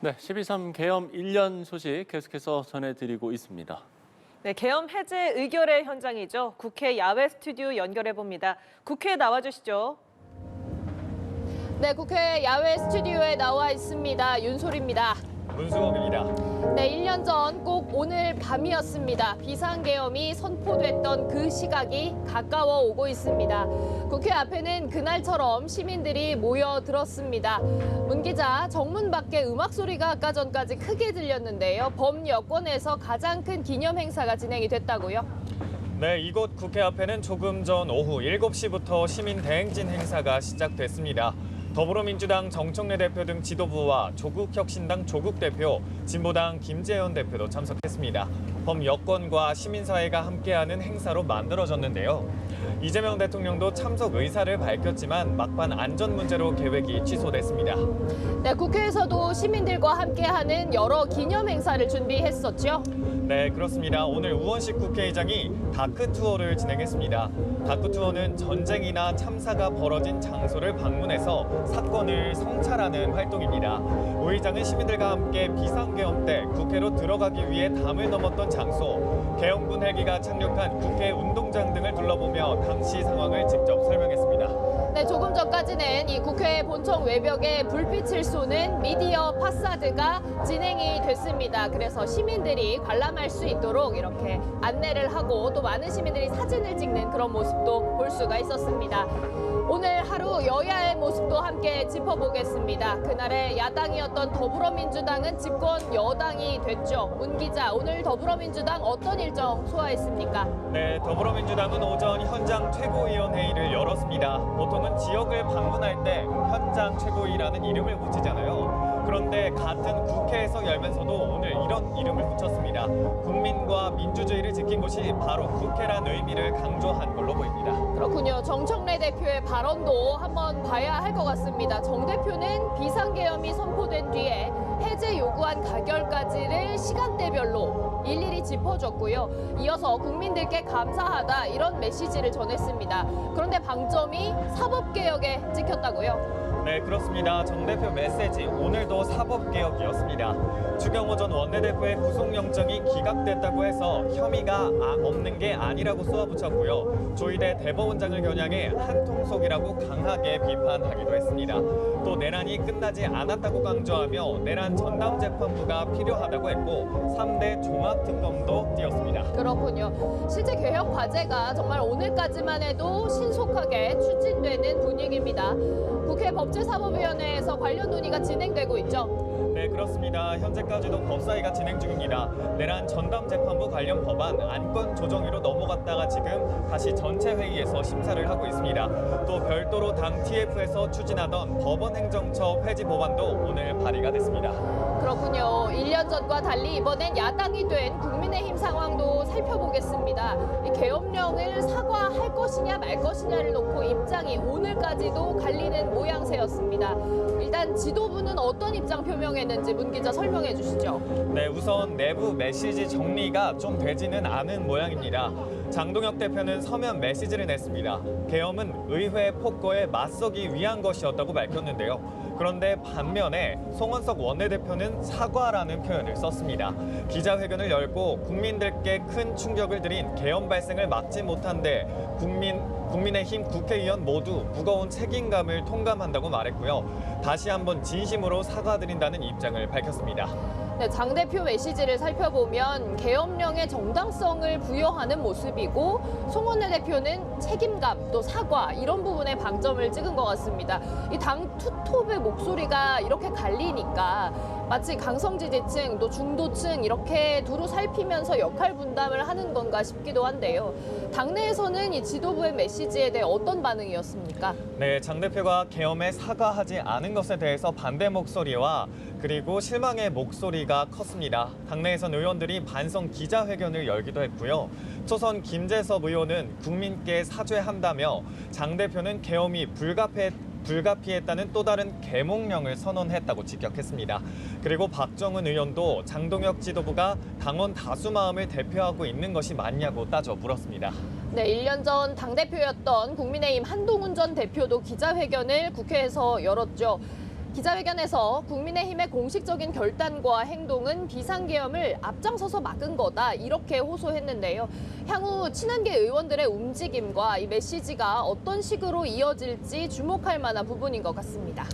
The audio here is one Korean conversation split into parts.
네, 12.3 계엄 1년 소식 계속해서 전해드리고 있습니다. 네, 계엄 해제 의결의 현장이죠. 국회 야외 스튜디오 연결해 봅니다. 국회에 나와주시죠. 네, 국회 야외 스튜디오에 나와 있습니다. 윤솔입니다. 문수범입니다. 네, 1년 전 꼭 오늘 밤이었습니다. 비상계엄이 선포됐던 그 시각이 가까워 오고 있습니다. 국회 앞에는 그날처럼 시민들이 모여들었습니다. 문 기자, 정문 밖에 음악 소리가 아까 전까지 크게 들렸는데요. 범여권에서 가장 큰 기념 행사가 진행이 됐다고요? 네, 이곳 국회 앞에는 조금 전 오후 7시부터 시민 대행진 행사가 시작됐습니다. 더불어민주당 정청래 대표 등 지도부와 조국혁신당 조국 대표, 진보당 김재현 대표도 참석했습니다. 범여권과 시민사회가 함께하는 행사로 만들어졌는데요. 이재명 대통령도 참석 의사를 밝혔지만 막판 안전 문제로 계획이 취소됐습니다. 네, 국회에서도 시민들과 함께하는 여러 기념 행사를 준비했었죠. 네, 그렇습니다. 오늘 우원식 국회의장이 다크 투어를 진행했습니다. 다크 투어는 전쟁이나 참사가 벌어진 장소를 방문해서 사건을 성찰하는 활동입니다. 우 의장은 시민들과 함께 비상계엄 때 국회로 들어가기 위해 담을 넘었던 장소, 계엄군 헬기가 착륙한 국회 운동장 등을 둘러보며 당시 상황을 직접 설명했습니다. 네, 조금 전까지는 이 국회 본청 외벽에 불빛을 쏘는 미디어 파사드가 진행이 됐습니다. 그래서 시민들이 관람할 수 있도록 이렇게 안내를 하고 또 많은 시민들이 사진을 찍는 그런 모습도 볼 수가 있었습니다. 오늘 하루 여야의 모습도 함께 짚어보겠습니다. 그날의 야당이었던 더불어민주당은 집권 여당이 됐죠. 문 기자, 오늘 더불어민주당 어떤 일정 소화했습니까? 네, 더불어민주당은 오전 현장 최고위원회의를 열었습니다. 보통은 지역을 방문할 때 현장 최고위라는 이름을 붙이잖아요. 그런데 같은 국회에서 열면서도 오늘 이런 이름을 붙였습니다. 국민과 민주주의를 지킨 곳이 바로 국회란 의미를 강조한 걸로 보입니다. 그렇군요. 정청래 대표의 발언도 한번 봐야 할 것 같습니다. 정 대표는 비상계엄이 선포된 뒤에 해제 요구한 가결까지를 시간대별로 일일이 짚어줬고요. 이어서 국민들께 감사하다 이런 메시지를 전했습니다. 그런데 방점이 사법개혁에 찍혔다고요? 네, 그렇습니다. 정 대표 메시지 오늘도 사법개혁이었습니다. 추경호 전 원내대표의 구속영장이 기각됐다고 해서 혐의가 없는 게 아니라고 쏘아붙였고요. 조희대 대법원장을 겨냥해 한통속이라고 강하게 비판하기도 했습니다. 또 내란이 끝나지 않았다고 강조하며 내란 전담재판부가 필요하다고 했고 3대 종합특검도 띄웠습니다. 그렇군요. 실제 개혁 과제가 정말 오늘까지만 해도 신속하게 추진되는 분위기입니다. 국회 법제사법위원회에서 관련 논의가 진행되고 있죠. 네, 그렇습니다. 현재까지도 법사위가 진행 중입니다. 내란 전담재판부 관련 법안 안건 조정위로 넘어갔다가 지금 다시 전체 회의에서 심사를 하고 있습니다. 또 별도로 당 TF에서 추진하던 법원행정처 폐지 법안도 오늘 발의가 됐습니다. 그렇군요. 1년 전과 달리 이번엔 야당이 된 국민의힘 상황도 살펴보겠습니다. 이 계엄령을 사과할 것이냐 말 것이냐를 놓고 입장이 오늘까지도 갈리는 모양새였습니다. 일단 지도부는 어떤 입장 표명했는지 문 기자 설명해 주시죠. 네, 우선 내부 메시지 정리가 좀 되지는 않은 모양입니다. 장동혁 대표는 서면 메시지를 냈습니다. 계엄은 의회 폭거에 맞서기 위한 것이었다고 밝혔는데요. 그런데 반면에 송원석 원내대표는 사과라는 표현을 썼습니다. 기자회견을 열고 국민들께 큰 충격을 드린 계엄 발생을 막지 못한 데 국민의힘 국회의원 모두 무거운 책임감을 통감한다고 말했고요. 다시 한번 진심으로 사과드린다는 입장을 밝혔습니다. 네, 장 대표 메시지를 살펴보면 계엄령의 정당성을 부여하는 모습이고 송 원내대표는 책임감 또 사과 이런 부분에 방점을 찍은 것 같습니다. 이 당 투톱의 목소리가 이렇게 갈리니까 마치 강성 지지층 또 중도층 이렇게 두루 살피면서 역할 분담을 하는 건가 싶기도 한데요. 당내에서는 이 지도부의 메시지에 대해 어떤 반응이었습니까? 네, 장 대표가 계엄에 사과하지 않은 것에 대해서 반대 목소리와 그리고 실망의 목소리가 컸습니다. 당내에선 의원들이 반성 기자회견을 열기도 했고요. 초선 김재섭 의원은 국민께 사죄한다며 장 대표는 계엄이 불가피했다는 또 다른 계몽령을 선언했다고 직격했습니다. 그리고 박정은 의원도 장동혁 지도부가 당원 다수 마음을 대표하고 있는 것이 맞냐고 따져 물었습니다. 네, 1년 전 당대표였던 국민의힘 한동훈 전 대표도 기자회견을 국회에서 열었죠. 기자회견에서 국민의힘의 공식적인 결단과 행동은 비상계엄을 앞장서서 막은 거다 이렇게 호소했는데요. 향후 친한계 의원들의 움직임과 이 메시지가 어떤 식으로 이어질지 주목할 만한 부분인 것 같습니다.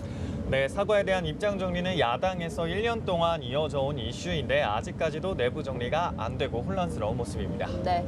네, 사과에 대한 입장 정리는 야당에서 1년 동안 이어져 온 이슈인데 아직까지도 내부 정리가 안 되고 혼란스러운 모습입니다. 네,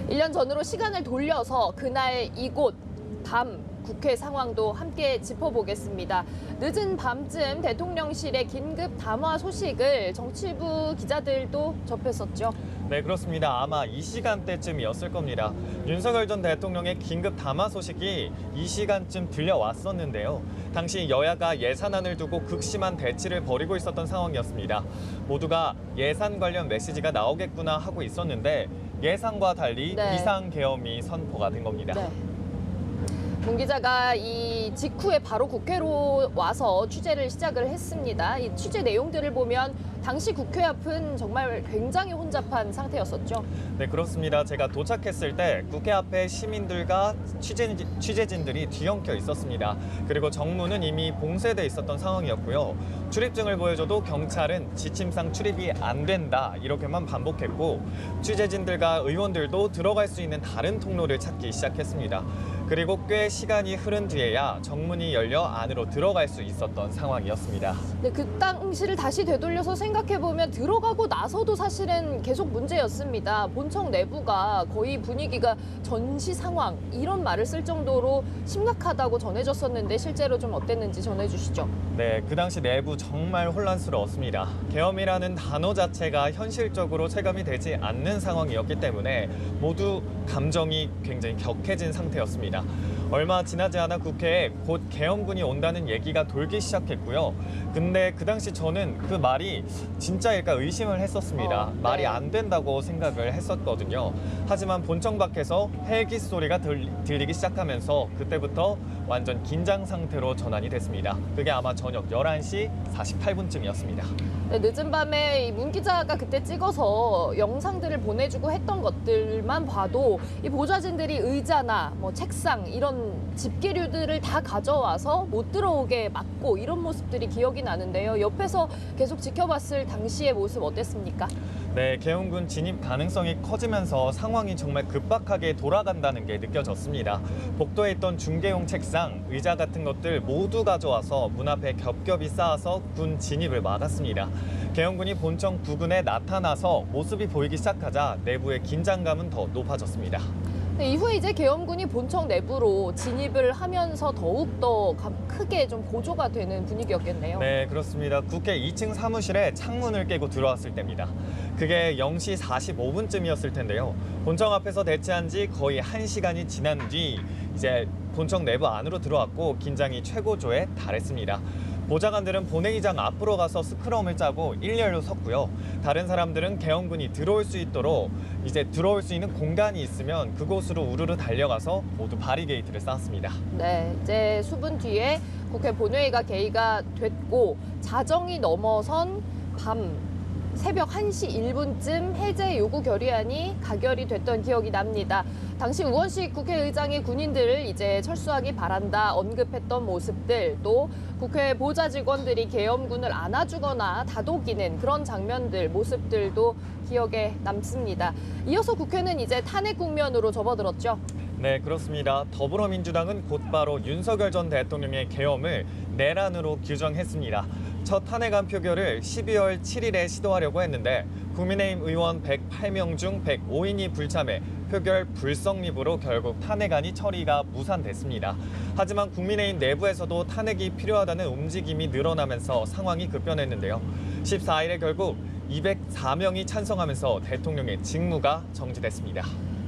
1년 전으로 시간을 돌려서 그날 이곳 밤 국회 상황도 함께 짚어보겠습니다. 늦은 밤쯤 대통령실의 긴급 담화 소식을 정치부 기자들도 접했었죠. 네, 그렇습니다. 아마 이 시간대쯤이었을 겁니다. 윤석열 전 대통령의 긴급 담화 소식이 이 시간쯤 들려왔었는데요. 당시 여야가 예산안을 두고 극심한 대치를 벌이고 있었던 상황이었습니다. 모두가 예산 관련 메시지가 나오겠구나 하고 있었는데 예상과 달리 네. 비상계엄이 선포가 된 겁니다. 네. 문 기자가 이 직후에 바로 국회로 와서 취재를 시작을 했습니다. 이 취재 내용들을 보면 당시 국회 앞은 정말 굉장히 혼잡한 상태였었죠. 네, 그렇습니다. 제가 도착했을 때 국회 앞에 시민들과 취재진들이 뒤엉켜 있었습니다. 그리고 정문은 이미 봉쇄돼 있었던 상황이었고요. 출입증을 보여줘도 경찰은 지침상 출입이 안 된다 이렇게만 반복했고 취재진들과 의원들도 들어갈 수 있는 다른 통로를 찾기 시작했습니다. 그리고 꽤 시간이 흐른 뒤에야 정문이 열려 안으로 들어갈 수 있었던 상황이었습니다. 네, 그 당시를 다시 되돌려서 생각해보면 들어가고 나서도 사실은 계속 문제였습니다. 본청 내부가 거의 분위기가 전시 상황 이런 말을 쓸 정도로 심각하다고 전해졌었는데 실제로 좀 어땠는지 전해주시죠. 네, 그 당시 내부 정말 혼란스러웠습니다. 계엄이라는 단어 자체가 현실적으로 체감이 되지 않는 상황이었기 때문에 모두 감정이 굉장히 격해진 상태였습니다. 얼마 지나지 않아 국회에 곧 계엄군이 온다는 얘기가 돌기 시작했고요. 근데 그 당시 저는 그 말이 진짜일까 의심을 했었습니다. 네. 말이 안 된다고 생각을 했었거든요. 하지만 본청 밖에서 헬기 소리가 들리기 시작하면서 그때부터 완전 긴장 상태로 전환이 됐습니다. 그게 아마 저녁 11시 48분쯤이었습니다. 네, 늦은 밤에 이 문 기자가 그때 찍어서 영상들을 보내주고 했던 것들만 봐도 이 보좌진들이 의자나 뭐 책상 이런 집기류들을 다 가져와서 못 들어오게 막고 이런 모습들이 기억이 나는데요. 옆에서 계속 지켜봤을 당시의 모습 어땠습니까? 네, 계엄군 진입 가능성이 커지면서 상황이 정말 급박하게 돌아간다는 게 느껴졌습니다. 복도에 있던 중계용 책상, 의자 같은 것들 모두 가져와서 문 앞에 겹겹이 쌓아서 군 진입을 막았습니다. 계엄군이 본청 부근에 나타나서 모습이 보이기 시작하자 내부의 긴장감은 더 높아졌습니다. 네, 이후에 이제 계엄군이 본청 내부로 진입을 하면서 더욱더 크게 좀 고조가 되는 분위기였겠네요. 네, 그렇습니다. 국회 2층 사무실에 창문을 깨고 들어왔을 때입니다. 그게 0시 45분쯤이었을 텐데요. 본청 앞에서 대치한 지 거의 1시간이 지난 뒤 이제 본청 내부 안으로 들어왔고 긴장이 최고조에 달했습니다. 보좌관들은 본회의장 앞으로 가서 스크럼을 짜고 일렬로 섰고요. 다른 사람들은 계엄군이 들어올 수 있도록 이제 들어올 수 있는 공간이 있으면 그곳으로 우르르 달려가서 모두 바리게이트를 쌓았습니다. 네, 이제 수분 뒤에 국회 본회의가 개의가 됐고 자정이 넘어선 새벽 1시 1분쯤 해제 요구 결의안이 가결이 됐던 기억이 납니다. 당시 우원식 국회의장이 군인들을 이제 철수하기 바란다 언급했던 모습들, 또 국회 보좌 직원들이 계엄군을 안아주거나 다독이는 그런 장면들, 모습들도 기억에 남습니다. 이어서 국회는 이제 탄핵 국면으로 접어들었죠. 네, 그렇습니다. 더불어민주당은 곧바로 윤석열 전 대통령의 계엄을 내란으로 규정했습니다. 첫 탄핵안 표결을 12월 7일에 시도하려고 했는데 국민의힘 의원 108명 중 105인이 불참해 표결 불성립으로 결국 탄핵안이 처리가 무산됐습니다. 하지만 국민의힘 내부에서도 탄핵이 필요하다는 움직임이 늘어나면서 상황이 급변했는데요. 14일에 결국 204명이 찬성하면서 대통령의 직무가 정지됐습니다.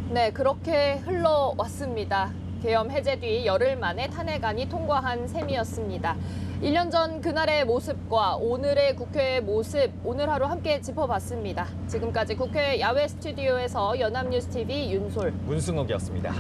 네, 그렇게 흘러왔습니다. 계엄 해제 뒤 열흘 만에 탄핵안이 통과한 셈이었습니다. 1년 전 그날의 모습과 오늘의 국회의 모습, 오늘 하루 함께 짚어봤습니다. 지금까지 국회 야외 스튜디오에서 연합뉴스TV 윤솔, 문승욱이었습니다.